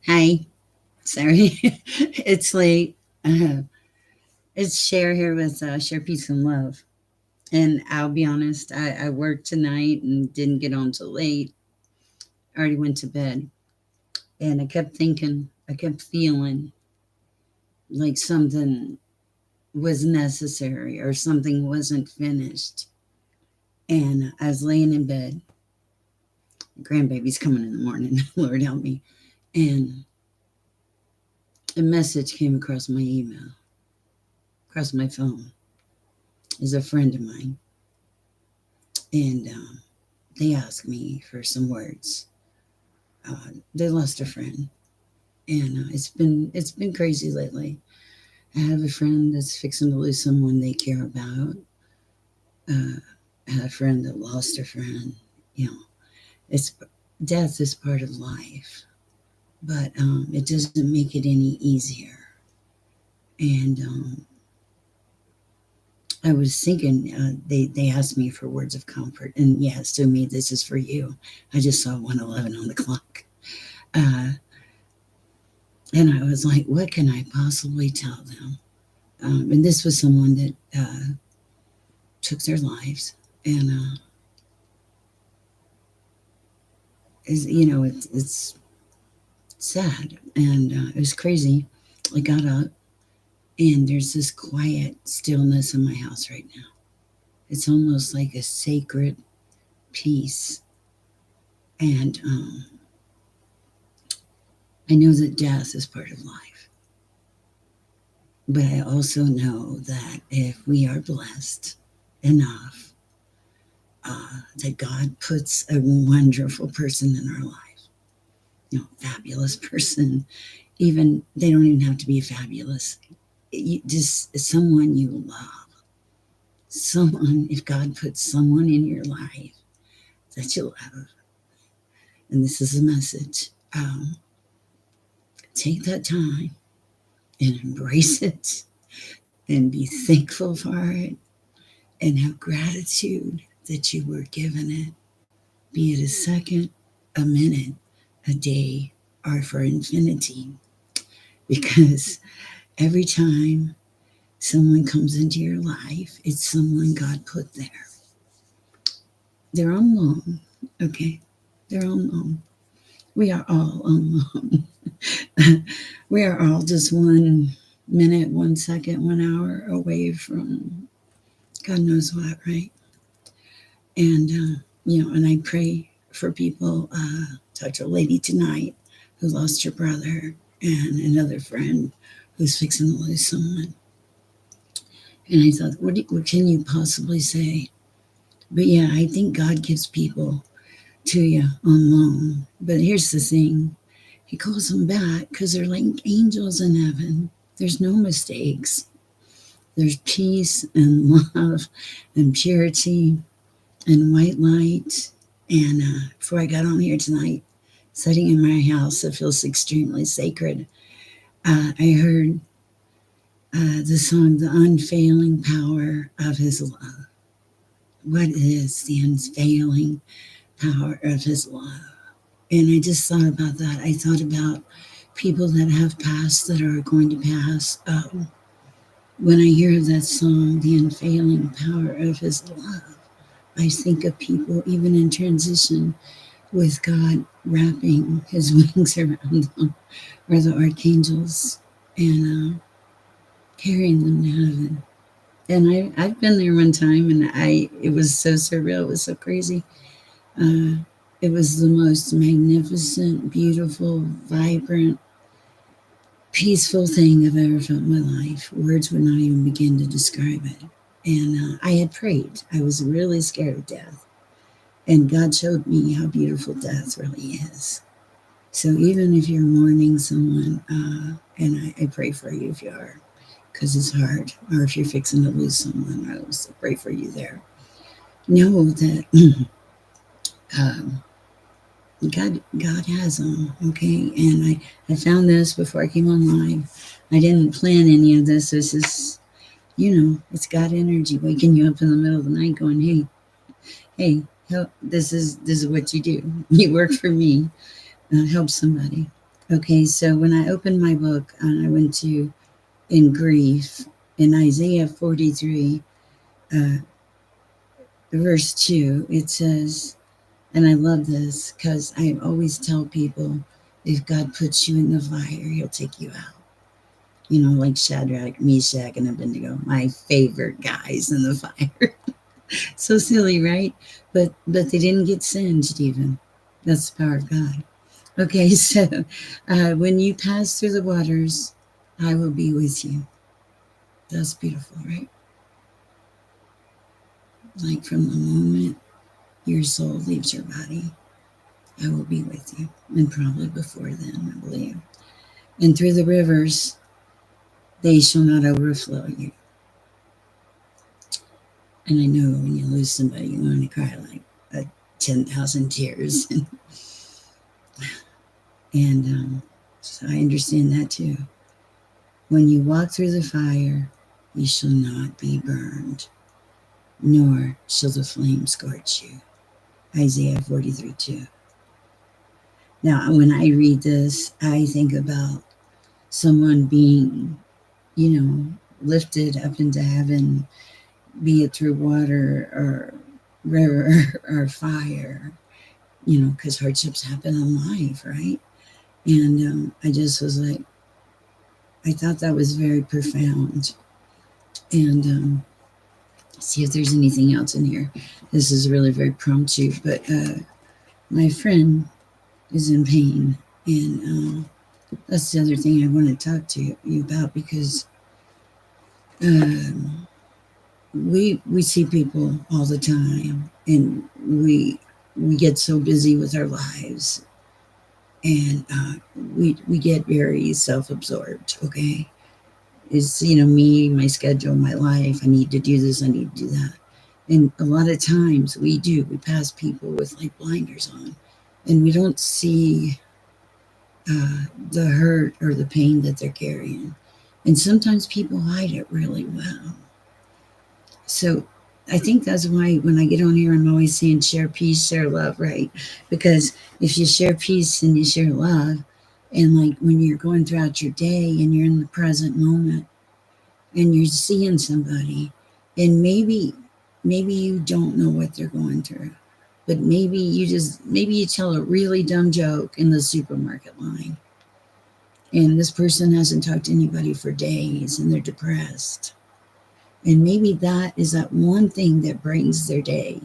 Hi. Sorry. It's late. Uh, it's Sher here with Share Peace and Love. And I'll be honest, I worked tonight and didn't get on till late. I already went to bed. And I kept thinking, I kept feeling like something was necessary or something wasn't finished. And I was laying in bed. Grandbaby's coming in the morning. Lord help me. And a message came across my email, across my phone. Is a friend of mine. And they asked me for some words. They lost a friend, and it's been crazy lately. I have a friend that's fixing to lose someone they care about. I have a friend that lost a friend. You know, it's death is part of life, but it doesn't make it any easier. And I was thinking, they asked me for words of comfort, and yes, to me, this is for you. I just saw 1:11 on the clock. Uh, And I was like, what can I possibly tell them? And this was someone that took their lives. And, it's sad. And it was crazy. I got up, and there's this quiet stillness in my house right now. It's almost like a sacred peace. And I know that death is part of life. But I also know that if we are blessed enough, that God puts a wonderful person in our life, fabulous person. Even they don't even have to be fabulous. Just someone you love. Someone, if God puts someone in your life that you love, and this is a message, take that time and embrace it and be thankful for it and have gratitude that you were given it, be it a second, a minute, a day, or for infinity. Because every time someone comes into your life, it's someone God put there. They're on loan, okay? They're on loan. We are all on loan. We are all just 1 minute, 1 second, 1 hour away from God knows what, right? And, and I pray for people. Talked to a lady tonight who lost her brother and another friend who's fixing to lose someone. And I thought, what can you possibly say? But yeah, I think God gives people to you on loan. But here's the thing. He calls them back because they're like angels in heaven. There's no mistakes. There's peace and love and purity and white light. And before I got on here tonight, sitting in my house that feels extremely sacred, I heard the song, The Unfailing Power of His Love. What is the unfailing power of His love? And I just thought about that. I thought about people that have passed, that are going to pass. When I hear that song, The Unfailing Power of His Love, I think of people even in transition with God wrapping His wings around them, or the archangels, and carrying them to heaven. And I've been there one time, and it was so surreal. It was so crazy. Uh, it was the most magnificent, beautiful, vibrant, peaceful thing I've ever felt in my life. Words would not even begin to describe it. And I had prayed. I was really scared of death. And God showed me how beautiful death really is. So even if you're mourning someone, and I pray for you if you are, because it's hard, or if you're fixing to lose someone, I also pray for you there. Know that um, God has them, okay? And I found this before I came online. I didn't plan any of this. This is, it's God energy waking you up in the middle of the night going, hey, This is what you do. You work for me, help somebody. Okay, so when I opened my book and I went to in grief in Isaiah 43, uh, verse 2, it says, and I love this because I always tell people, if God puts you in the fire, he'll take you out. You know, like Shadrach, Meshach, and Abednego, my favorite guys in the fire. So silly, right? But they didn't get singed even. That's the power of God. Okay, so when you pass through the waters, I will be with you. That's beautiful, right? Like from the moment your soul leaves your body, I will be with you. And probably before then, I believe. And through the rivers, they shall not overflow you. And I know when you lose somebody, you want to cry like 10,000 tears. And so I understand that too. When you walk through the fire, you shall not be burned, nor shall the flame scorch you. Isaiah 43:2. Now, when I read this, I think about someone being, lifted up into heaven, be it through water or river or fire, because hardships happen in life, right? And I just was like, I thought that was very profound. And see if there's anything else in here. This is really very promptu, but my friend is in pain, and that's the other thing I want to talk to you about, because we see people all the time, and we get so busy with our lives, and we get very self-absorbed. Okay, it's me, my schedule, my life. I need to do this. I need to do that. And a lot of times we pass people with like blinders on, and we don't see the hurt or the pain that they're carrying. And sometimes people hide it really well. So I think that's why when I get on here, I'm always saying share peace, share love, right? Because if you share peace and you share love, and like when you're going throughout your day and you're in the present moment and you're seeing somebody, and maybe you don't know what they're going through, but maybe you tell a really dumb joke in the supermarket line, and this person hasn't talked to anybody for days and they're depressed, and maybe that is that one thing that brings their day,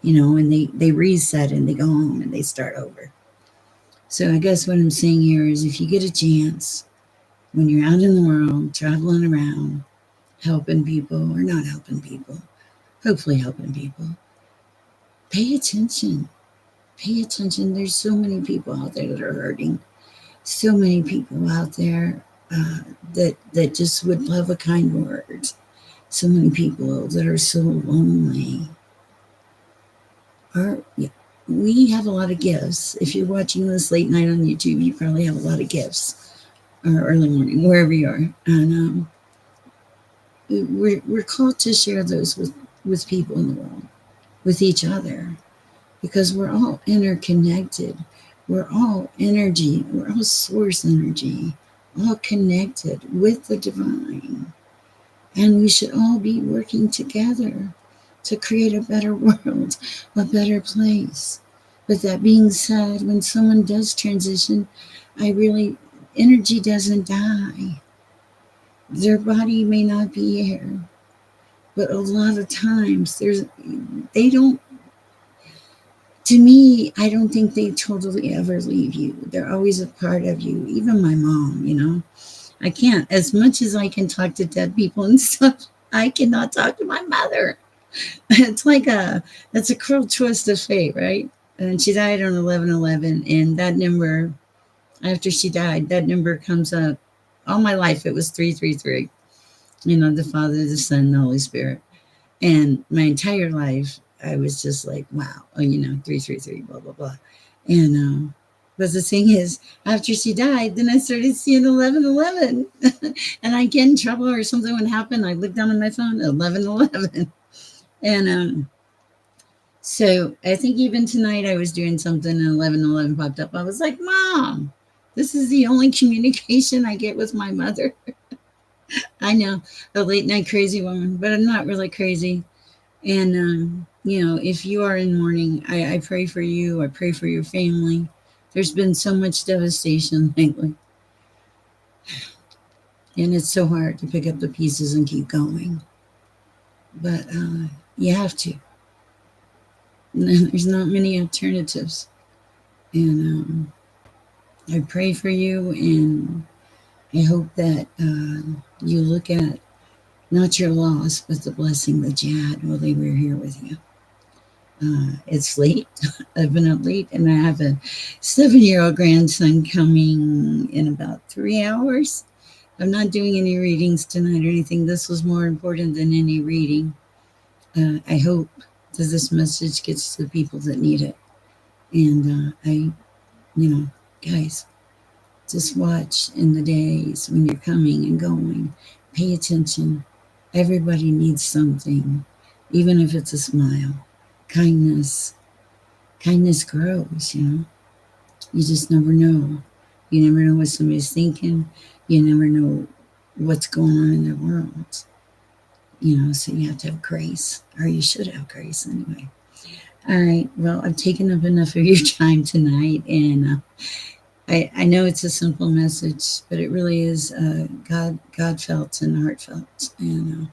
and they reset and they go home and they start over. So I guess what I'm saying here is, if you get a chance, when you're out in the world traveling around, helping people or not helping people, hopefully helping people, pay attention. Pay attention. There's so many people out there that are hurting. So many people out there that just would love a kind word. So many people that are so lonely. We have a lot of gifts. If you're watching this late night on YouTube, you probably have a lot of gifts, or early morning, wherever you are. And we're called to share those with people in the world, with each other, because we're all interconnected. We're all energy. We're all source energy, all connected with the divine. And we should all be working together to create a better world, a better place. But that being said, when someone does transition, energy doesn't die. Their body may not be here, but a lot of times they don't, to me, I don't think they totally ever leave you. They're always a part of you. Even my mom, I can't, as much as I can talk to dead people and stuff, I cannot talk to my mother. That's a cruel twist of fate, right? And she died on 11/11, and that number, after she died, that number comes up. All my life, it was 333. The Father, the Son, the Holy Spirit. And my entire life, I was just like, wow, 333, blah, blah, blah. And, but the thing is, after she died, then I started seeing 11/11. And I get in trouble or something would happen. I look down on my phone, 11/11. And So I think even tonight I was doing something and 11:11 popped up. I was like, Mom, this is the only communication I get with my mother. I know, a late night crazy woman, but I'm not really crazy. And, if you are in mourning, I pray for you. I pray for your family. There's been so much devastation lately. And it's so hard to pick up the pieces and keep going. But you have to. There's not many alternatives. And I pray for you, and I hope that you look at not your loss, but the blessing that you had while they were here with you. It's late. I've been up late, and I have a 7-year-old grandson coming in about 3 hours. I'm not doing any readings tonight or anything. This was more important than any reading. I hope that this message gets to the people that need it. And guys, just watch in the days when you're coming and going. Pay attention. Everybody needs something, even if it's a smile. Kindness. Kindness grows. You just never know. You never know what somebody's thinking. You never know what's going on in their world. So you have to have grace, or you should have grace anyway. All right. Well, I've taken up enough of your time tonight, and I know it's a simple message, but it really is God felt and heartfelt. And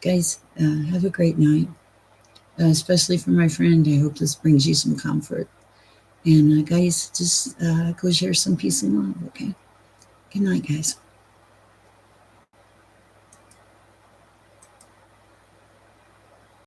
guys, have a great night, especially for my friend. I hope this brings you some comfort. And guys, just go share some peace and love. Okay. Good night, guys.